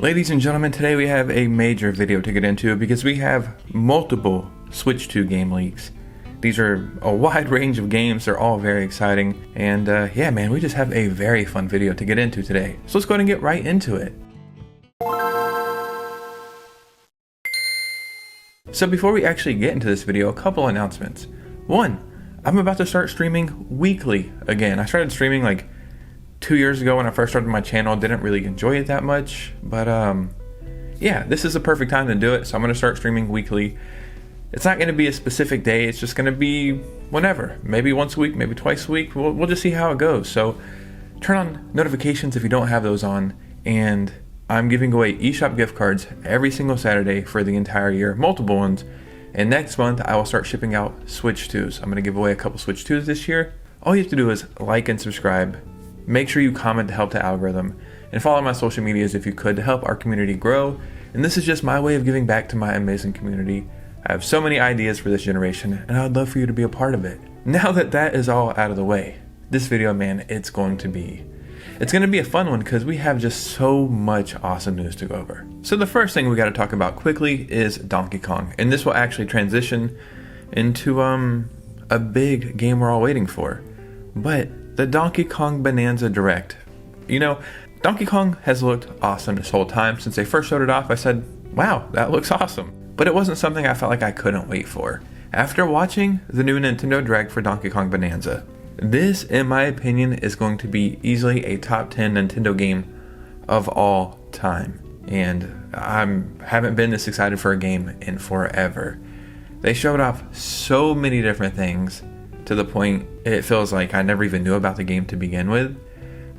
Ladies and gentlemen, today we have a major video to get into because we have multiple Switch 2 game leaks. These are a wide range of games, they're all very exciting, and yeah man, we just have a very fun video to get into today. So let's go ahead and get right into it. So before we actually get into this video, a couple announcements. One, I'm about to start streaming weekly again. I started streaming like 2 years ago when I first started my channel. Didn't really enjoy it that much, but yeah, this is the perfect time to do it. So I'm gonna start streaming weekly. It's not gonna be a specific day, it's just gonna be whenever. Maybe once a week, maybe twice a week. We'll just see how it goes. So turn on notifications if you don't have those on, and I'm giving away eShop gift cards every single Saturday for the entire year, multiple ones. And next month I will start shipping out Switch 2s. I'm gonna give away a couple Switch 2s this year. All you have to do is like and subscribe. Make sure you comment to help the algorithm, and follow my social medias if you could to help our community grow. And this is just my way of giving back to my amazing community. I have so many ideas for this generation, and I'd love for you to be a part of it. Now that that is all out of the way, this video, man, it's going to be a fun one because we have just so much awesome news to go over. So the first thing we got to talk about quickly is Donkey Kong, and this will actually transition into a big game we're all waiting for. But the Donkey Kong Bonanza Direct. You know, Donkey Kong has looked awesome this whole time. Since they first showed it off, I said, wow, that looks awesome. But it wasn't something I felt like I couldn't wait for. After watching the new Nintendo Direct for Donkey Kong Bonanza, this, in my opinion, is going to be easily a top 10 Nintendo game of all time. And I haven't been this excited for a game in forever. They showed off so many different things, to the point it feels like I never even knew about the game to begin with.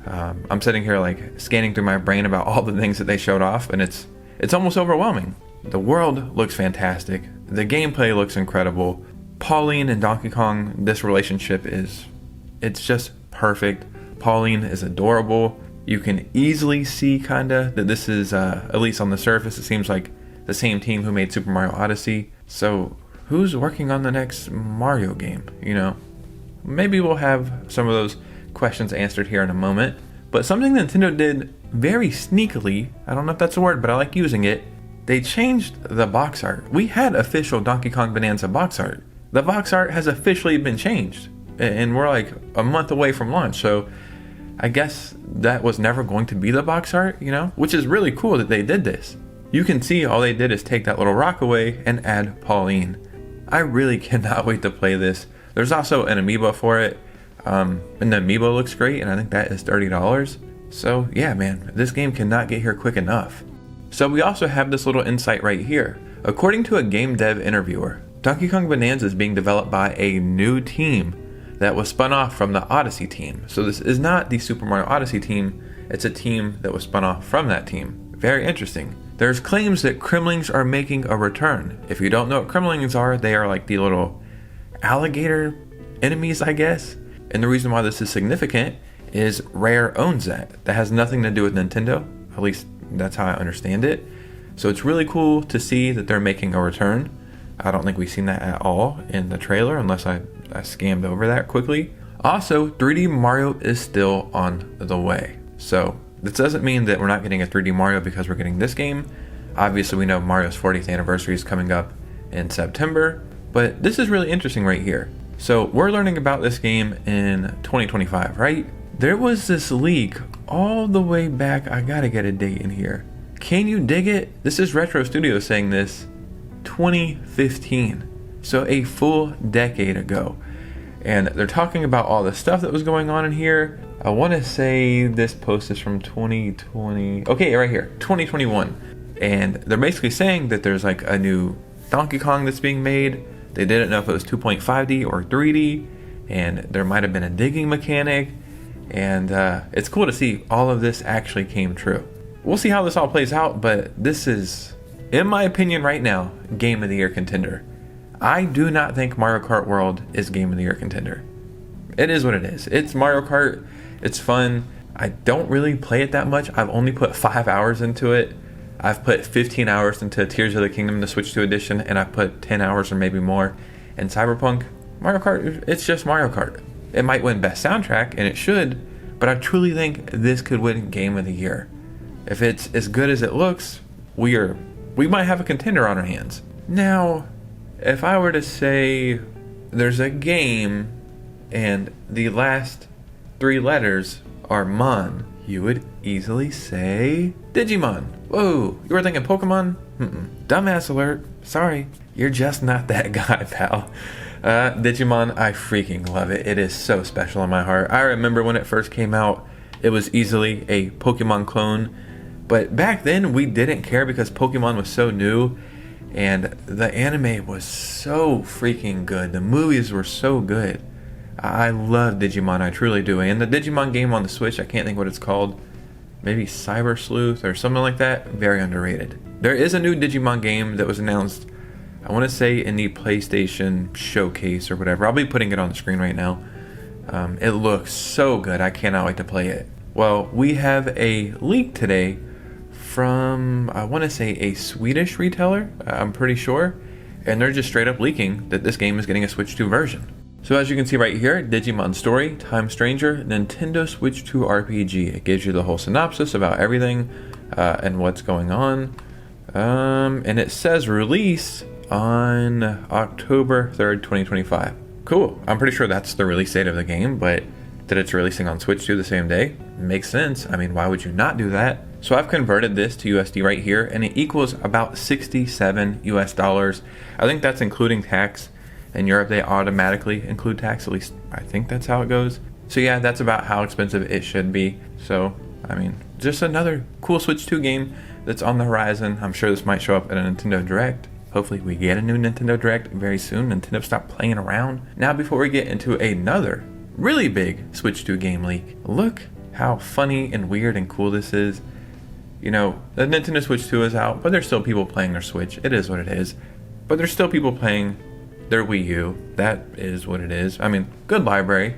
I'm sitting here like scanning through my brain about all the things that they showed off, and it's almost overwhelming. The world looks fantastic. The gameplay looks incredible. Pauline and Donkey Kong, this relationship it's just perfect. Pauline is adorable. You can easily see kinda that this is, at least on the surface, it seems like the same team who made Super Mario Odyssey. So who's working on the next Mario game, you know? Maybe we'll have some of those questions answered here in a moment. But something Nintendo did very sneakily, I don't know if that's a word, but I like using it, they changed the box art. We had official Donkey Kong Bonanza box art. The box art has officially been changed, and we're like a month away from launch, so I guess that was never going to be the box art, you know? Which is really cool that they did this. You can see all they did is take that little rock away and add Pauline. I really cannot wait to play this. There's also an amiibo for it, and the amiibo looks great, and I think that is $30. So yeah, man, this game cannot get here quick enough. So we also have this little insight right here. According to a game dev interviewer, Donkey Kong Bonanza is being developed by a new team that was spun off from the Odyssey team. So this is not the Super Mario Odyssey team, it's a team that was spun off from that team. Very interesting. There's claims that Kremlings are making a return. If you don't know what Kremlings are, they are like the little alligator enemies, I guess. And the reason why this is significant is Rare owns that. That has nothing to do with Nintendo. At least that's how I understand it. So it's really cool to see that they're making a return. I don't think we've seen that at all in the trailer, unless I scammed over that quickly. Also, 3D Mario is still on the way. So this doesn't mean that we're not getting a 3D Mario because we're getting this game. Obviously, we know Mario's 40th anniversary is coming up in September, but this is really interesting right here. So we're learning about this game in 2025, right? There was this leak all the way back. I gotta get a date in here. Can you dig it? This is Retro Studios saying this, 2015. So a full decade ago. And they're talking about all the stuff that was going on in here. I want to say this post is from 2020. Okay, right here, 2021. And they're basically saying that there's like a new Donkey Kong that's being made. They didn't know if it was 2.5D or 3D. And there might have been a digging mechanic. And it's cool to see all of this actually came true. We'll see how this all plays out, but this is, in my opinion right now, Game of the Year contender. I do not think Mario Kart World is Game of the Year contender. It is what it is. It's Mario Kart. It's fun. I don't really play it that much. I've only put 5 hours into it. I've put 15 hours into Tears of the Kingdom, the Switch 2 edition, and I've put 10 hours or maybe more in Cyberpunk. Mario Kart, it's just Mario Kart. It might win Best Soundtrack, and it should, but I truly think this could win Game of the Year. if it's as good as it looks, we might have a contender on our hands. Now, if I were to say there's a game and the last 3 letters are Mon, you would easily say Digimon. Whoa, you were thinking Pokemon? Dumbass alert. Sorry, you're just not that guy, pal. Digimon, I freaking love it. It is so special in my heart. I remember when it first came out, it was easily a Pokemon clone. But back then, we didn't care because Pokemon was so new. And the anime was so freaking good. The movies were so good. I love Digimon, I truly do. And the Digimon game on the Switch, I can't think what it's called. Maybe Cyber Sleuth or something like that. Very underrated. There is a new Digimon game that was announced, I want to say in the PlayStation Showcase or whatever. I'll be putting it on the screen right now. It looks so good. I cannot wait to play it. Well, we have a leak today from, I want to say, a Swedish retailer, I'm pretty sure. And they're just straight up leaking that this game is getting a Switch 2 version. So as you can see right here, Digimon Story, Time Stranger, Nintendo Switch 2 RPG. It gives you the whole synopsis about everything and what's going on. And it says release on October 3rd, 2025. Cool. I'm pretty sure that's the release date of the game, but that it's releasing on Switch 2 the same day makes sense. I mean, why would you not do that? So I've converted this to USD right here, and it equals about 67 US dollars. I think that's including tax. In Europe, they automatically include tax. At least I think that's how it goes. So yeah, that's about how expensive it should be. So, I mean, just another cool Switch 2 game that's on the horizon. I'm sure this might show up at a Nintendo Direct. Hopefully we get a new Nintendo Direct very soon. Nintendo stop playing around. Now, before we get into another really big Switch 2 game leak, look how funny and weird and cool this is. You know, the Nintendo Switch 2 is out, but there's still people playing their Switch. It is what it is. But there's still people playing their Wii U. That is what it is. I mean, good library.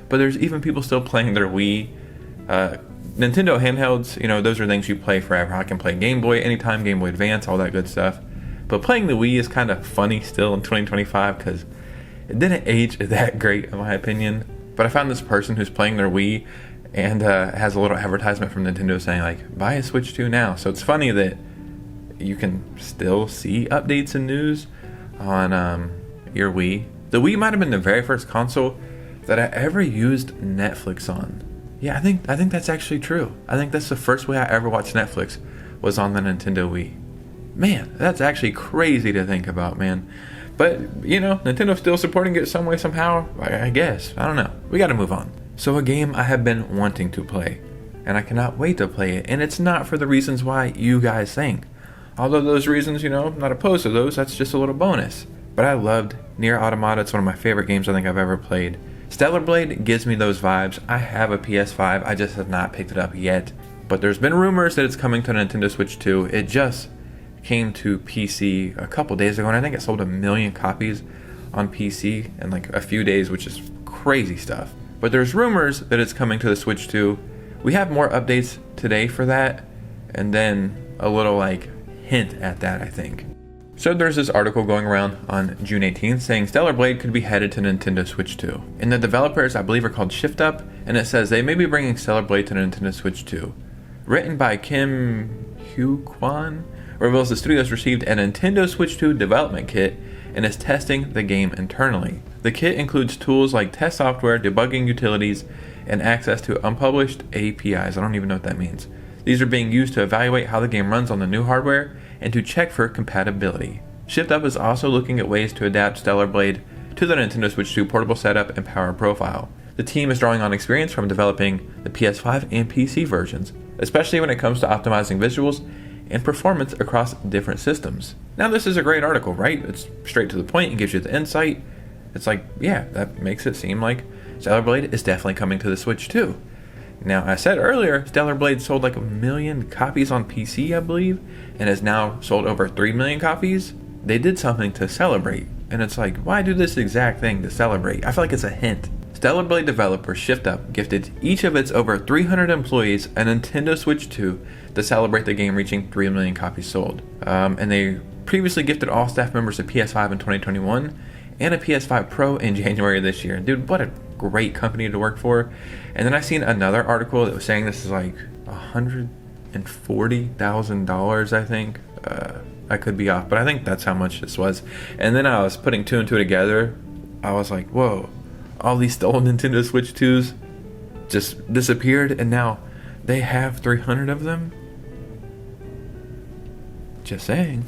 But there's even people still playing their Wii. Nintendo handhelds, you know, those are things you play forever. I can play Game Boy anytime, Game Boy Advance, all that good stuff. But playing the Wii is kind of funny still in 2025 because it didn't age that great, in my opinion. But I found this person who's playing their Wii and has a little advertisement from Nintendo saying, like, buy a Switch 2 now. So it's funny that you can still see updates and news on your Wii. The Wii might have been the very first console that I ever used Netflix on. Yeah, I think that's actually true. I think that's the first way I ever watched Netflix was on the Nintendo Wii. Man, that's actually crazy to think about, man. But, you know, Nintendo's still supporting it some way, somehow, I guess. I don't know. We gotta move on. So a game I have been wanting to play, and I cannot wait to play it, and it's not for the reasons why you guys think. Although those reasons, you know, I'm not opposed to those, that's just a little bonus. But I loved Nier Automata. It's one of my favorite games I think I've ever played. Stellar Blade gives me those vibes. I have a PS5, I just have not picked it up yet. But there's been rumors that it's coming to Nintendo Switch 2. It just came to PC a couple days ago, and I think it sold 1 million copies on PC in like a few days, which is crazy stuff. But there's rumors that it's coming to the Switch 2. We have more updates today for that, and then a little like hint at that, I think. So there's this article going around on June 18th saying Stellar Blade could be headed to Nintendo Switch 2. And the developers, I believe, are called Shift Up, and it says they may be bringing Stellar Blade to Nintendo Switch 2. Written by Kim Hugh-Kwan, reveals the studio has received a Nintendo Switch 2 development kit and is testing the game internally. The kit includes tools like test software, debugging utilities, and access to unpublished APIs. I don't even know what that means. These are being used to evaluate how the game runs on the new hardware and to check for compatibility. Shift Up is also looking at ways to adapt Stellar Blade to the Nintendo Switch 2 portable setup and power profile. The team is drawing on experience from developing the PS5 and PC versions, especially when it comes to optimizing visuals and performance across different systems. Now, this is a great article, right? It's straight to the point and gives you the insight. It's like, yeah, that makes it seem like Stellar Blade is definitely coming to the Switch too. Now, I said earlier, Stellar Blade sold like 1 million copies on PC, I believe, and has now sold over 3 million copies. They did something to celebrate, and it's like, why do this exact thing to celebrate? I feel like it's a hint. Stellar Blade developer Shift Up gifted each of its over 300 employees a Nintendo Switch 2 to celebrate the game reaching 3 million copies sold. And they previously gifted all staff members a PS5 in 2021 and a PS5 Pro in January of this year. Dude, what a great company to work for. And then I seen another article that was saying this is like $140,000, I think. I could be off, but I think that's how much this was. And then I was putting two and two together. I was like, whoa, all these stolen Nintendo Switch 2s just disappeared, and now they have 300 of them? Just saying.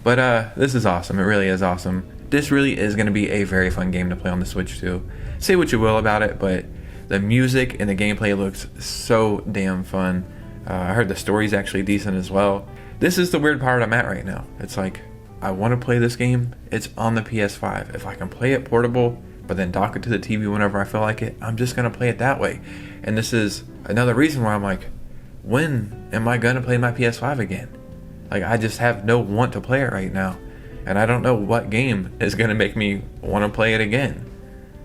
But this is awesome. It really is awesome. This really is going to be a very fun game to play on the Switch 2. Say what you will about it, but the music and the gameplay looks so damn fun. I heard the story's actually decent as well. This is the weird part I'm at right now. It's like, I want to play this game. It's on the PS5. If I can play it portable, but then dock it to the TV whenever I feel like it, I'm just going to play it that way. And this is another reason why I'm like, when am I going to play my PS5 again? Like, I just have no want to play it right now. And I don't know what game is going to make me want to play it again.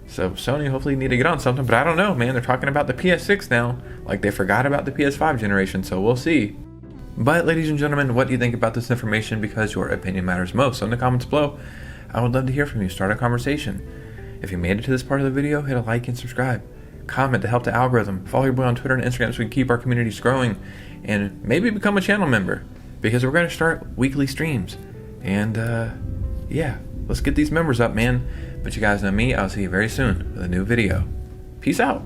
So Sony hopefully need to get on something, but I don't know, man. They're talking about the PS6 now. Like, they forgot about the PS5 generation, so we'll see. But ladies and gentlemen, what do you think about this information? Because your opinion matters most. So in the comments below, I would love to hear from you. Start a conversation. If you made it to this part of the video, hit a like and subscribe. Comment to help the algorithm. Follow your boy on Twitter and Instagram so we can keep our communities growing. And maybe become a channel member, because we're going to start weekly streams. And yeah, let's get these members up, man. But you guys know me. I'll see you very soon with a new video. Peace out.